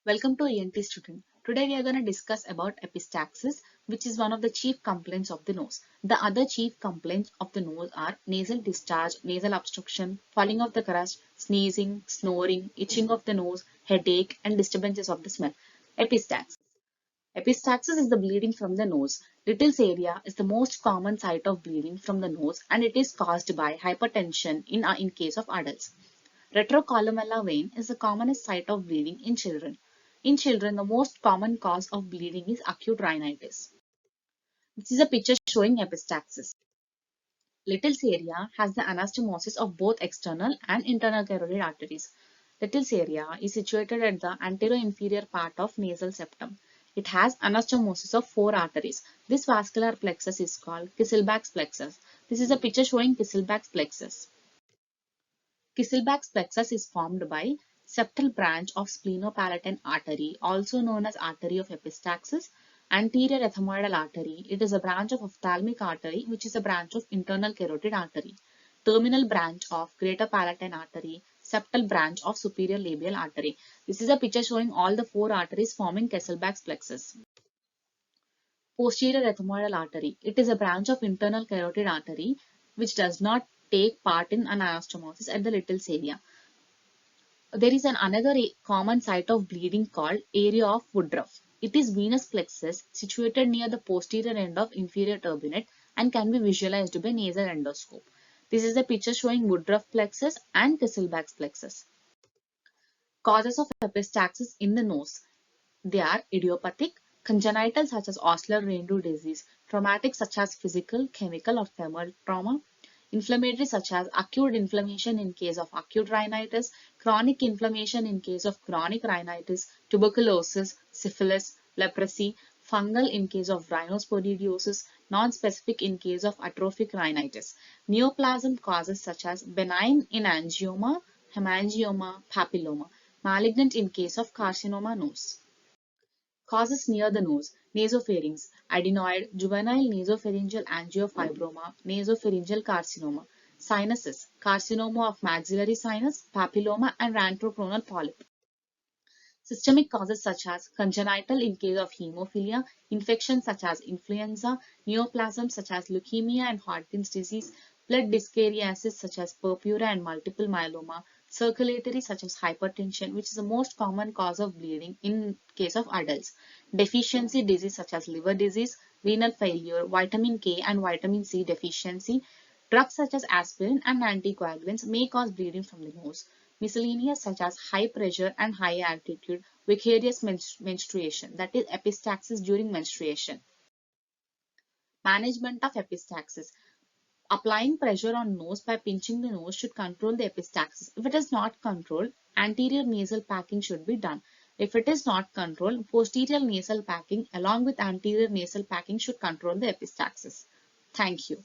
Welcome to ENT student. Today we are going to discuss about epistaxis, which is one of the chief complaints of the nose. The other chief complaints of the nose are nasal discharge, nasal obstruction, falling of the crust, sneezing, snoring, itching of the nose, headache, and disturbances of the smell. Epistaxis. Epistaxis is the bleeding from the nose. Little's area is the most common site of bleeding from the nose, and it is caused by hypertension in case of adults. Retrocolumella vein is the commonest site of bleeding in children. In children, the most common cause of bleeding is acute rhinitis. This is a picture showing epistaxis. Little's area has the anastomosis of both external and internal carotid arteries. Little's area is situated at the anteroinferior part of nasal septum. It has anastomosis of 4 arteries. This vascular plexus is called Kisselbach's plexus. This is a picture showing Kisselbach's plexus. Kisselbach's plexus is formed by septal branch of splenopalatine artery, also known as artery of epistaxis, anterior ethmoidal artery. It is a branch of ophthalmic artery, which is a branch of internal carotid artery, terminal branch of greater palatine artery, septal branch of superior labial artery. This is a picture showing all the 4 arteries forming Kisselbach's plexus. Posterior ethmoidal artery. It is a branch of internal carotid artery which does not take part in an anastomosis at the Little's area. There is another common site of bleeding called area of Woodruff. It is venous plexus situated near the posterior end of inferior turbinate and can be visualized by nasal endoscope. This is a picture showing Woodruff plexus and Kisselbach's plexus. Causes of epistaxis in the nose. They are idiopathic, congenital such as Osler-Rendu disease, traumatic such as physical, chemical or thermal trauma, inflammatory such as acute inflammation in case of acute rhinitis, chronic inflammation in case of chronic rhinitis, tuberculosis, syphilis, leprosy, fungal in case of rhinosporidiosis, non-specific in case of atrophic rhinitis. Neoplasm causes such as benign in angioma, hemangioma, papilloma, malignant in case of carcinoma nose. Causes near the nose, nasopharynx, adenoid, juvenile nasopharyngeal angiofibroma, nasopharyngeal carcinoma, sinuses, carcinoma of maxillary sinus, papilloma, and rantropronal polyp. Systemic causes such as congenital in case of hemophilia, infections such as influenza, neoplasms such as leukemia and Hodgkin's disease, blood dyscariasis such as purpura and multiple myeloma, circulatory such as hypertension, which is the most common cause of bleeding in case of adults, deficiency disease such as liver disease, renal failure, vitamin K and vitamin C deficiency, drugs such as aspirin and anticoagulants may cause bleeding from the nose. Miscellaneous such as high pressure and high altitude, vicarious menstruation, that is epistaxis during menstruation. Management of epistaxis. Applying pressure on nose by pinching the nose should control the epistaxis. If it is not controlled, anterior nasal packing should be done. If it is not controlled, posterior nasal packing along with anterior nasal packing should control the epistaxis. Thank you.